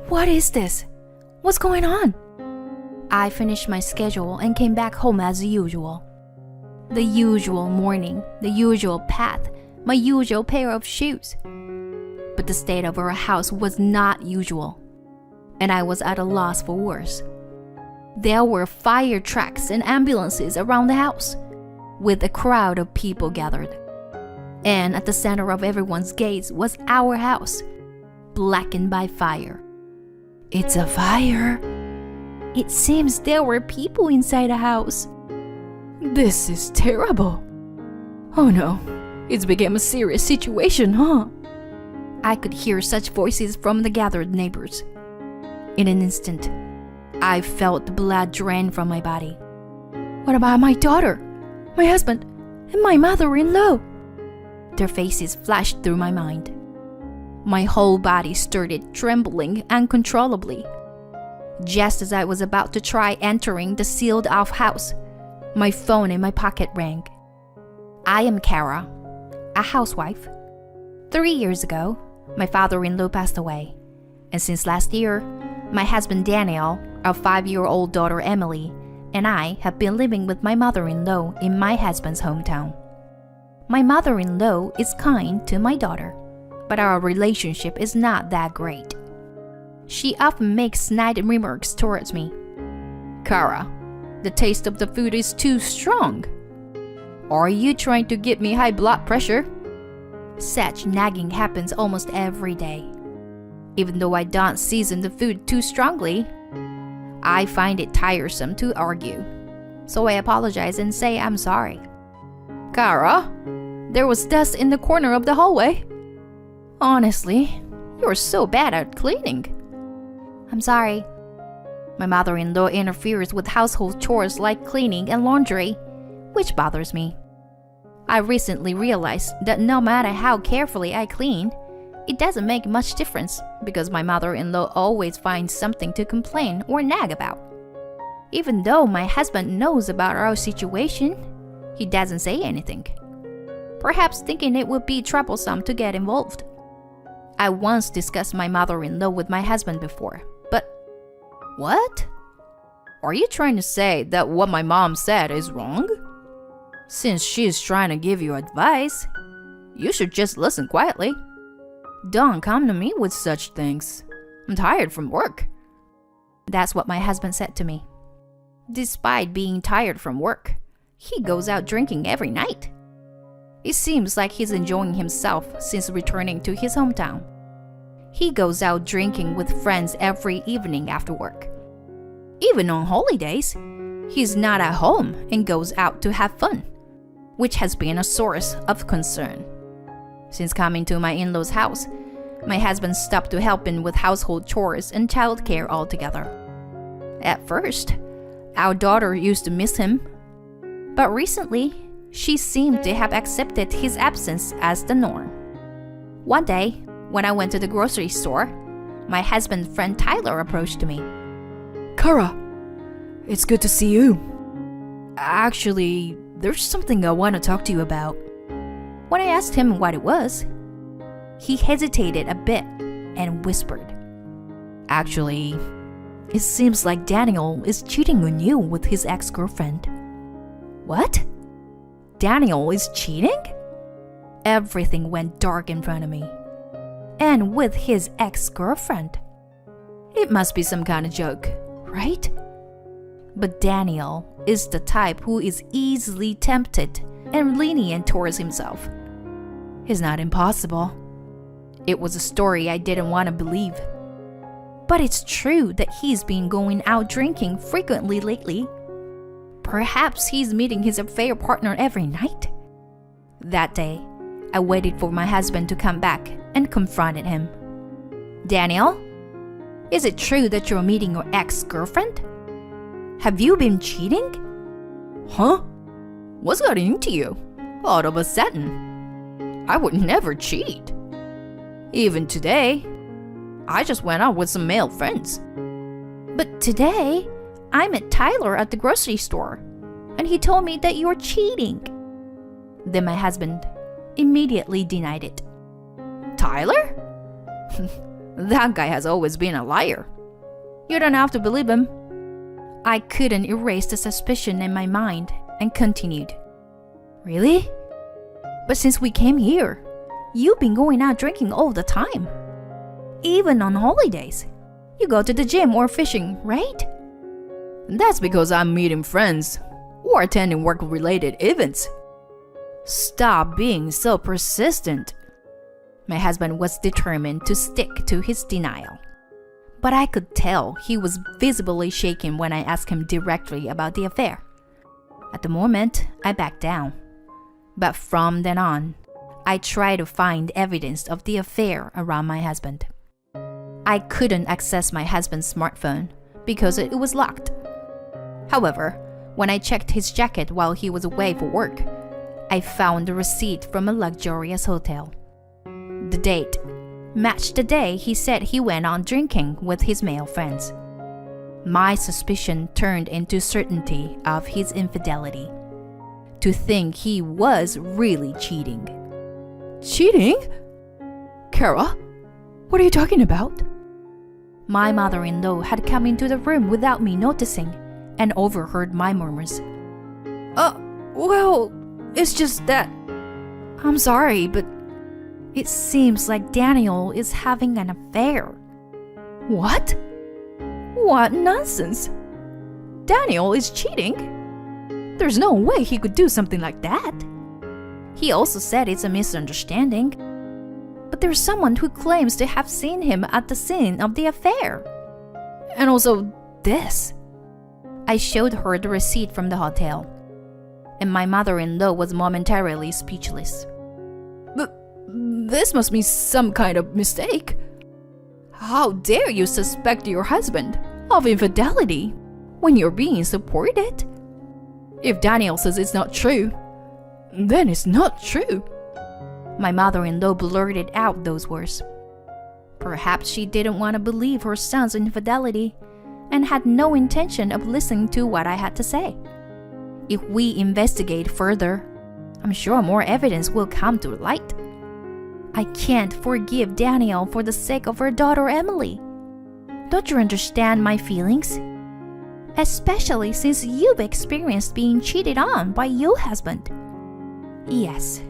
What is this? What's going on? I finished my schedule and came back home as usual. The usual morning, the usual path, my usual pair of shoes. But the state of our house was not usual, and I was at a loss for words. There were fire trucks and ambulances around the house, with a crowd of people gathered. And at the center of everyone's gaze was our house, blackened by fire. It's a fire. It seems there were people inside the house. This is terrible. Oh no, it's become a serious situation, huh? I could hear such voices from the gathered neighbors. In an instant, I felt the blood drain from my body. What about my daughter, my husband, and my mother-in-law? Their faces flashed through my mind. My whole body started trembling uncontrollably. Just as I was about to try entering the sealed-off house, my phone in my pocket rang. I am Kara, a housewife. 3 years ago, my father-in-law passed away, and since last year, my husband Daniel, our 5-year-old daughter Emily, and I have been living with my mother-in-law in my husband's hometown. My mother-in-law is kind to my daughter, but our relationship is not that great. She often makes snide remarks towards me. Kara, the taste of the food is too strong. Are you trying to give me high blood pressure? Such nagging happens almost every day. Even though I don't season the food too strongly, I find it tiresome to argue. So I apologize and say I'm sorry. Kara, there was dust in the corner of the hallway. Honestly, you're so bad at cleaning. I'm sorry. My mother-in-law interferes with household chores like cleaning and laundry, which bothers me. I recently realized that no matter how carefully I clean, it doesn't make much difference because my mother-in-law always finds something to complain or nag about. Even though my husband knows about our situation, he doesn't say anything, perhaps thinking it would be troublesome to get involved. I once discussed my mother-in-law with my husband before, but what? Are you trying to say that what my mom said is wrong? Since she's trying to give you advice, you should just listen quietly. Don't come to me with such things. I'm tired from work. That's what my husband said to me. Despite being tired from work, he goes out drinking every night. It seems like he's enjoying himself since returning to his hometown. He goes out drinking with friends every evening after work. Even on holidays, he's not at home and goes out to have fun, which has been a source of concern. Since coming to my in-laws' house, my husband stopped to help in with household chores and childcare altogether. At first, our daughter used to miss him, but recently, she seemed to have accepted his absence as the norm. One day, when I went to the grocery store, my husband's friend Tyler approached me. Kara, it's good to see you. Actually, there's something I want to talk to you about. When I asked him what it was, he hesitated a bit and whispered, Actually, it seems like Daniel is cheating on you with his ex-girlfriend. What? Daniel is cheating? Everything went dark in front of me. And with his ex-girlfriend. It must be some kind of joke, right? But Daniel is the type who is easily tempted and lenient towards himself. It's not impossible. It was a story I didn't want to believe. But it's true that he's been going out drinking frequently lately. Perhaps he's meeting his affair partner every night. That day, I waited for my husband to come back and confronted him. Daniel, is it true that you're meeting your ex-girlfriend? Have you been cheating? Huh? What's got into you? All of a sudden. I would never cheat. Even today, I just went out with some male friends. But today, I met Tyler at the grocery store, and he told me that you're cheating. Then my husband immediately denied it. Tyler? That guy has always been a liar. You don't have to believe him. I couldn't erase the suspicion in my mind and continued. Really? But since we came here, you've been going out drinking all the time. Even on holidays. You go to the gym or fishing, right? That's because I'm meeting friends or attending work-related events. Stop being so persistent. My husband was determined to stick to his denial. But I could tell he was visibly shaken when I asked him directly about the affair. At the moment, I backed down. But from then on, I tried to find evidence of the affair around my husband. I couldn't access my husband's smartphone because it was locked. However, when I checked his jacket while he was away for work, I found a receipt from a luxurious hotel. The date matched the day he said he went on drinking with his male friends. My suspicion turned into certainty of his infidelity. To think he was really cheating. Cheating? Kara, what are you talking about? My mother-in-law had come into the room without me noticing and overheard my murmurs. Well, it's just that... I'm sorry, but it seems like Daniel is having an affair. What? What nonsense! Daniel is cheating? There's no way he could do something like that. He also said it's a misunderstanding. But there's someone who claims to have seen him at the scene of the affair. And also this. I showed her the receipt from the hotel, and my mother-in-law was momentarily speechless. But this must be some kind of mistake. How dare you suspect your husband of infidelity when you're being supported? If Daniel says it's not true, then it's not true. My mother-in-law blurted out those words. Perhaps she didn't want to believe her son's infidelity and had no intention of listening to what I had to say. If we investigate further, I'm sure more evidence will come to light. I can't forgive Daniel for the sake of her daughter Emily. Don't you understand my feelings? Especially since you've experienced being cheated on by your husband. Yes,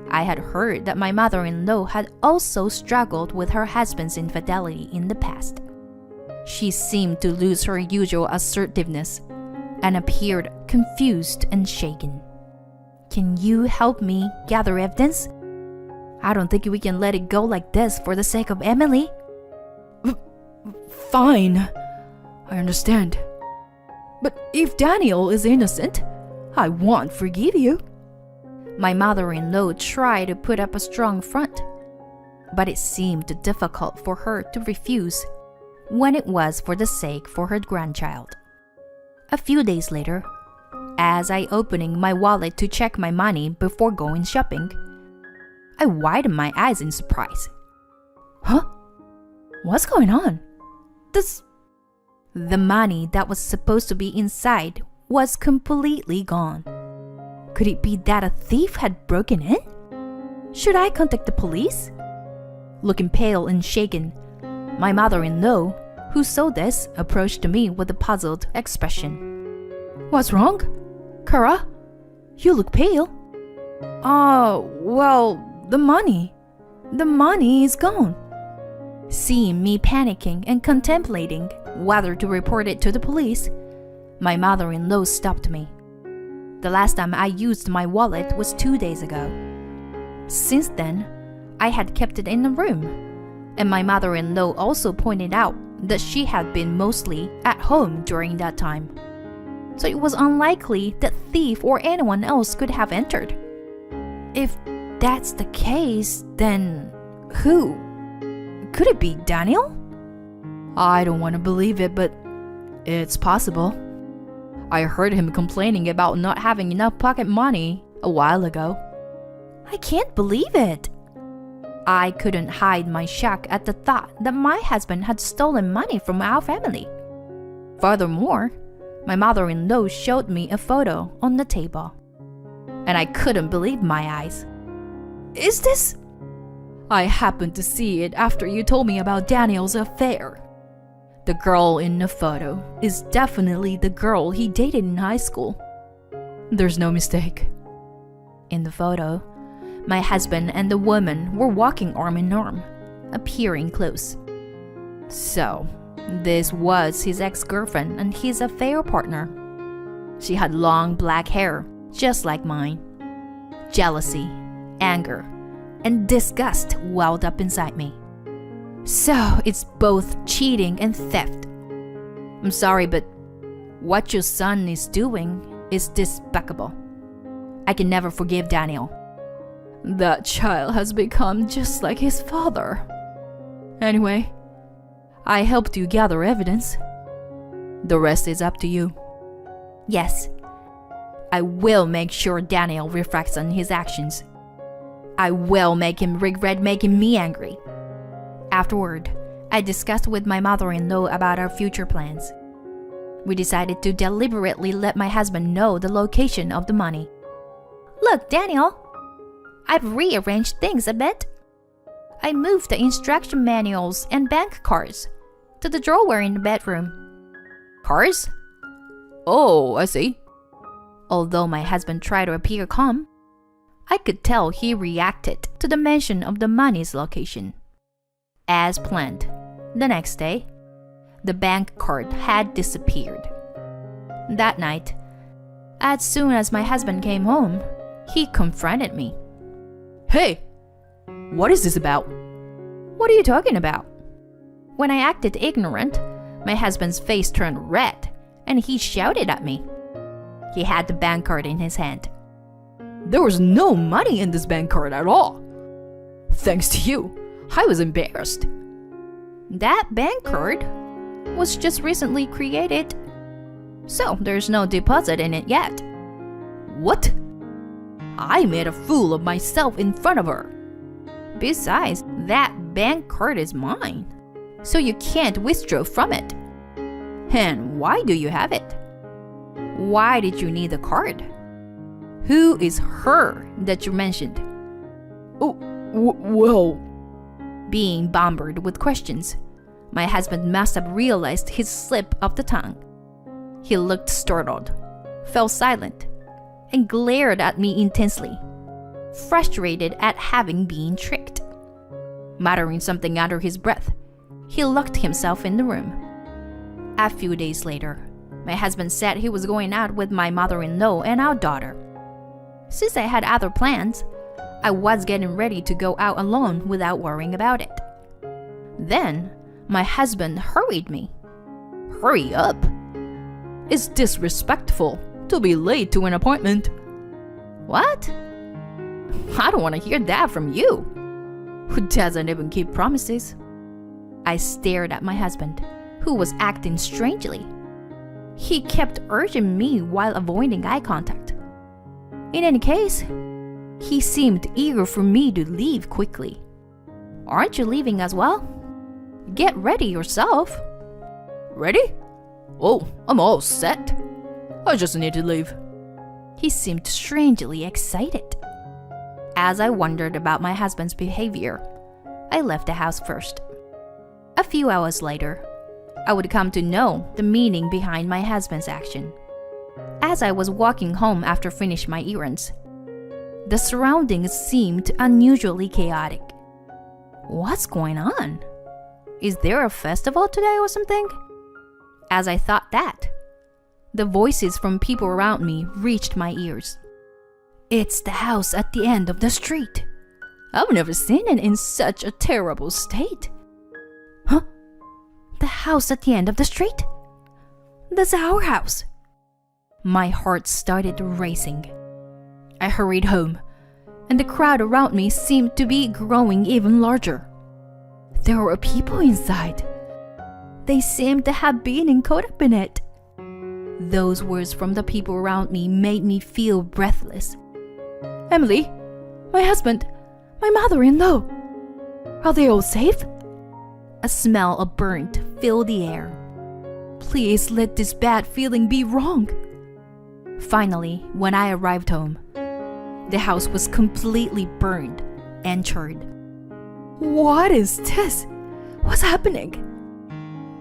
I had heard that my mother-in-law had also struggled with her husband's infidelity in the past. She seemed to lose her usual assertiveness and appeared confused and shaken. Can you help me gather evidence? I don't think we can let it go like this for the sake of Emily. Fine, I understand. But if Daniel is innocent, I won't forgive you. My mother-in-law tried to put up a strong front, but it seemed difficult for her to refuse when it was for the sake for her grandchild. A few days later, as I opening my wallet to check my money before going shopping, I widened my eyes in surprise. Huh? What's going on? The money that was supposed to be inside was completely gone. Could it be that a thief had broken in? Should I contact the police? Looking pale and shaken, my mother-in-law, who saw this, approached me with a puzzled expression. What's wrong? Kara, you look pale. Well, the money is gone. Seeing me panicking and contemplating whether to report it to the police, my mother-in-law stopped me. The last time I used my wallet was 2 days ago. Since then, I had kept it in the room, and my mother-in-law also pointed out that she had been mostly at home during that time. So it was unlikely that thief or anyone else could have entered. If that's the case, then who? Could it be Daniel? I don't want to believe it, but it's possible. I heard him complaining about not having enough pocket money a while ago. I can't believe it. I couldn't hide my shock at the thought that my husband had stolen money from our family. Furthermore, my mother-in-law showed me a photo on the table, and I couldn't believe my eyes. Is this... I happened to see it after you told me about Daniel's affair. The girl in the photo is definitely the girl he dated in high school. There's no mistake. In the photo, my husband and the woman were walking arm in arm, appearing close. So, this was his ex-girlfriend and his affair partner. She had long black hair, just like mine. Jealousy, anger, and disgust welled up inside me. So, it's both cheating and theft. I'm sorry, but what your son is doing is despicable. I can never forgive Daniel. That child has become just like his father. Anyway, I helped you gather evidence. The rest is up to you. Yes, I will make sure Daniel reflects on his actions. I will make him regret making me angry. Afterward, I discussed with my mother-in-law about our future plans. We decided to deliberately let my husband know the location of the money. Look, Daniel, I've rearranged things a bit. I moved the instruction manuals and bank cards to the drawer in the bedroom. Cards? Oh, I see. Although my husband tried to appear calm, I could tell he reacted to the mention of the money's location. As planned, the next day, the bank card had disappeared. That night, as soon as my husband came home, he confronted me. Hey, what is this about? What are you talking about? When I acted ignorant, my husband's face turned red and he shouted at me. He had the bank card in his hand. There was no money in this bank card at all. Thanks to you, I was embarrassed. That bank card was just recently created, so there's no deposit in it yet. What? I made a fool of myself in front of her. Besides, that bank card is mine, so you can't withdraw from it. And why do you have it? Why did you need the card? Who is her that you mentioned? Oh, well... Being bombarded with questions, my husband must have realized his slip of the tongue. He looked startled, fell silent, and glared at me intensely, frustrated at having been tricked. Muttering something under his breath, he locked himself in the room. A few days later, my husband said he was going out with my mother-in-law and our daughter. Since I had other plans, I was getting ready to go out alone without worrying about it. Then, my husband hurried me. Hurry up! It's disrespectful to be late to an appointment. What? I don't want to hear that from you, who doesn't even keep promises. I stared at my husband, who was acting strangely. He kept urging me while avoiding eye contact. In any case, he seemed eager for me to leave quickly. Aren't you leaving as well? Get ready yourself. Ready? Oh, I'm all set. I just need to leave. He seemed strangely excited. As I wondered about my husband's behavior, I left the house first. A few hours later, I would come to know the meaning behind my husband's action. As I was walking home after finishing my errands, the surroundings seemed unusually chaotic. What's going on? Is there a festival today or something? As I thought that, the voices from people around me reached my ears. It's the house at the end of the street. I've never seen it in such a terrible state. Huh? The house at the end of the street? That's our house. My heart started racing. I hurried home, and the crowd around me seemed to be growing even larger. There were people inside. They seemed to have been caught up in it. Those words from the people around me made me feel breathless. Emily, my husband, my mother-in-law, are they all safe? A smell of burnt filled the air. Please let this bad feeling be wrong. Finally, when I arrived home, the house was completely burned and charred. What is this? What's happening?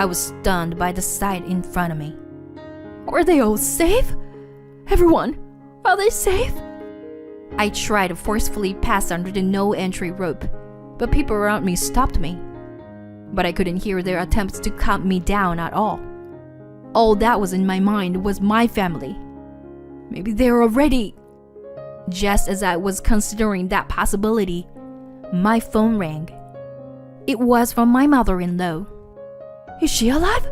I was stunned by the sight in front of me. Are they all safe? Everyone, are they safe? I tried to forcefully pass under the no-entry rope, but people around me stopped me. But I couldn't hear their attempts to calm me down at all. All that was in my mind was my family. Maybe they're already... Just as I was considering that possibility, my phone rang. It was from my mother-in-law. Is she alive?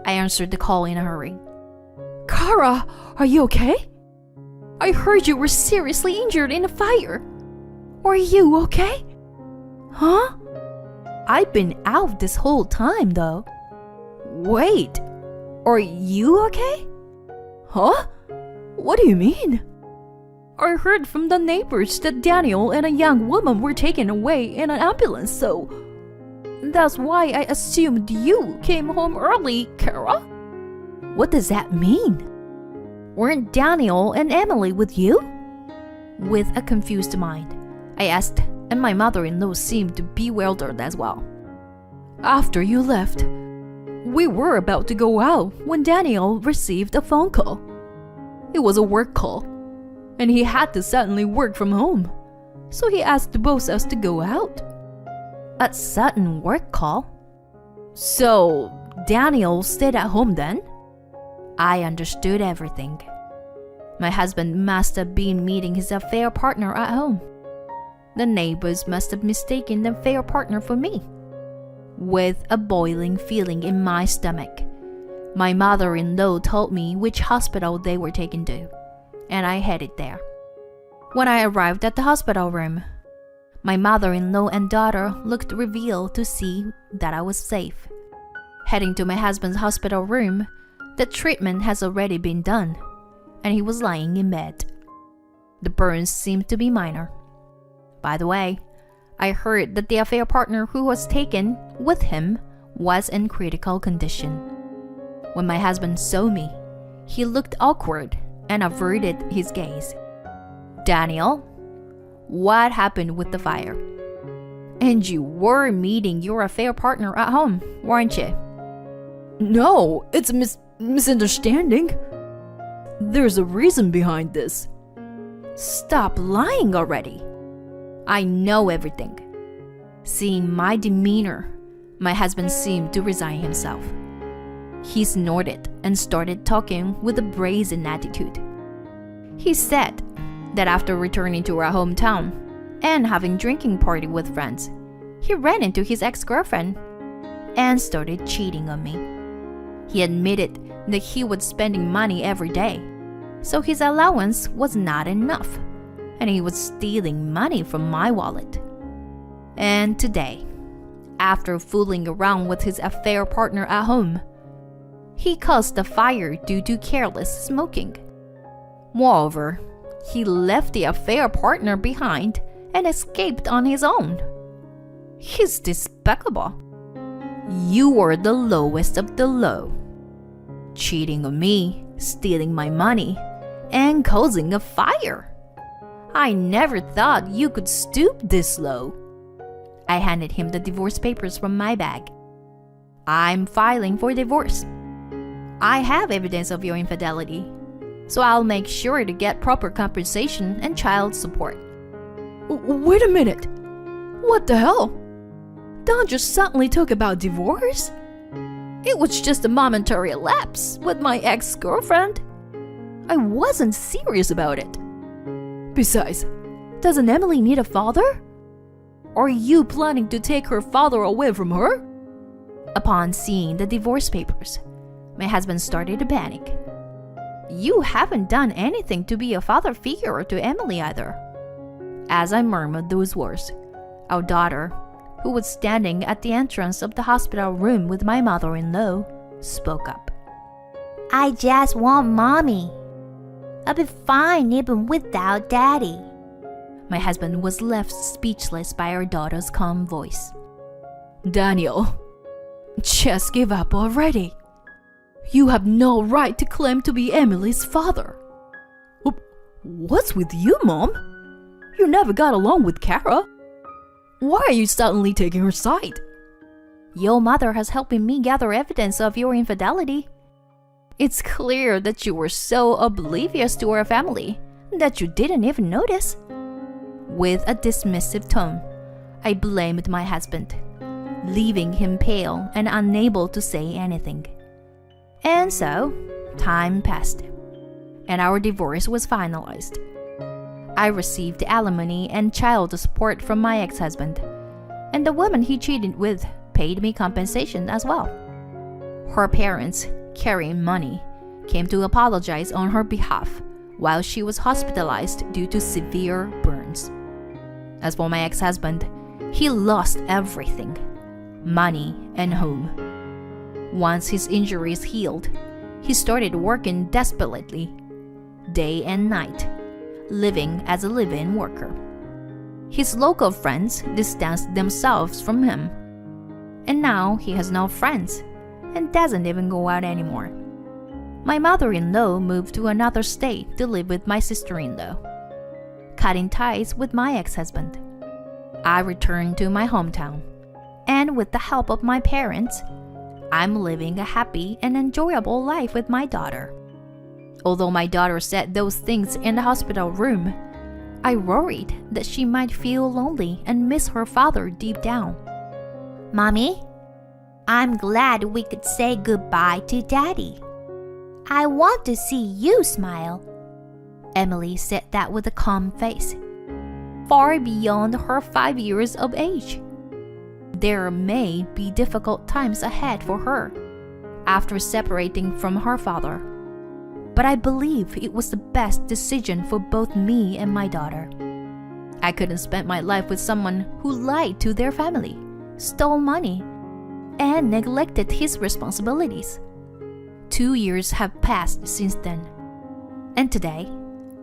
I answered the call in a hurry. Kara, are you okay? I heard you were seriously injured in a fire. Are you okay? Huh? I've been out this whole time though. Wait, are you okay? Huh? What do you mean? I heard from the neighbors that Daniel and a young woman were taken away in an ambulance, so that's why I assumed you came home early, Kara. What does that mean? Weren't Daniel and Emily with you? With a confused mind, I asked, and my mother-in-law seemed to be bewildered as well. After you left, we were about to go out when Daniel received a phone call. It was a work call, and he had to suddenly work from home, so he asked both us to go out. A sudden work call? So, Daniel stayed at home then? I understood everything. My husband must have been meeting his affair partner at home. The neighbors must have mistaken the affair partner for me. With a boiling feeling in my stomach, my mother-in-law told me which hospital they were taken to, and I headed there. When I arrived at the hospital room, my mother-in-law and daughter looked revealed to see that I was safe. Heading to my husband's hospital room, the treatment has already been done, and he was lying in bed. The burns seemed to be minor. By the way, I heard that the affair partner who was taken with him was in critical condition. When my husband saw me, he looked awkward and averted his gaze. Daniel, what happened with the fire? And you were meeting your affair partner at home, weren't you? No, it's a misunderstanding. There's a reason behind this. Stop lying already. I know everything. Seeing my demeanor, my husband seemed to resign himself. He snorted and started talking with a brazen attitude. He said that after returning to our hometown and having drinking party with friends, he ran into his ex-girlfriend and started cheating on me. He admitted that he was spending money every day, so his allowance was not enough, and he was stealing money from my wallet. And today, after fooling around with his affair partner at home, he caused a fire due to careless smoking. Moreover, he left the affair partner behind and escaped on his own. He's despicable. You are the lowest of the low. Cheating on me, stealing my money, and causing a fire. I never thought you could stoop this low. I handed him the divorce papers from my bag. I'm filing for divorce. I have evidence of your infidelity, so I'll make sure to get proper compensation and child support. Wait a minute. What the hell? Don't just suddenly talk about divorce? It was just a momentary lapse with my ex-girlfriend. I wasn't serious about it. Besides, doesn't Emily need a father? Are you planning to take her father away from her? Upon seeing the divorce papers, my husband started to panic. You haven't done anything to be a father figure to Emily either. As I murmured those words, our daughter, who was standing at the entrance of the hospital room with my mother-in-law, spoke up. I just want mommy. I'll be fine even without daddy. My husband was left speechless by our daughter's calm voice. Daniel, just give up already. You have no right to claim to be Emily's father. What's with you, Mom? You never got along with Kara. Why are you suddenly taking her side? Your mother has helped me gather evidence of your infidelity. It's clear that you were so oblivious to our family that you didn't even notice. With a dismissive tone, I blamed my husband, leaving him pale and unable to say anything. And so, time passed, and our divorce was finalized. I received alimony and child support from my ex-husband, and the woman he cheated with paid me compensation as well. Her parents, carrying money, came to apologize on her behalf while she was hospitalized due to severe burns. As for my ex-husband, he lost everything, money and home. Once his injuries healed, he started working desperately, day and night, living as a live-in worker. His local friends distanced themselves from him, and now he has no friends and doesn't even go out anymore. My mother-in-law moved to another state to live with my sister-in-law, cutting ties with my ex-husband. I returned to my hometown, and with the help of my parents, I'm living a happy and enjoyable life with my daughter. Although my daughter said those things in the hospital room, I worried that she might feel lonely and miss her father deep down. Mommy, I'm glad we could say goodbye to Daddy. I want to see you smile. Emily said that with a calm face, far beyond her 5 years of age. There may be difficult times ahead for her after separating from her father, but I believe it was the best decision for both me and my daughter. I couldn't spend my life with someone who lied to their family, stole money, and neglected his responsibilities. 2 years have passed since then, and today,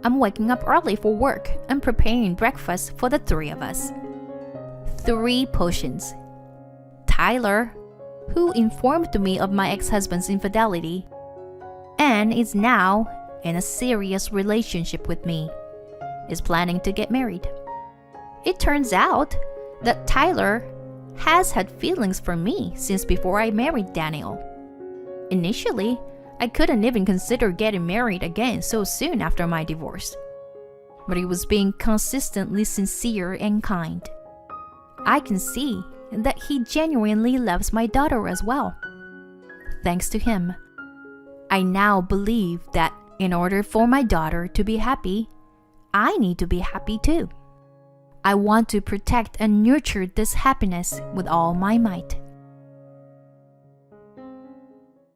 I'm waking up early for work and preparing breakfast for the three of us. 3 potions. Tyler, who informed me of my ex-husband's infidelity, and is now in a serious relationship with me, is planning to get married. It turns out that Tyler has had feelings for me since before I married Daniel. Initially, I couldn't even consider getting married again so soon after my divorce, but he was being consistently sincere and kind. I can see that he genuinely loves my daughter as well. Thanks to him, I now believe that in order for my daughter to be happy, I need to be happy too. I want to protect and nurture this happiness with all my might.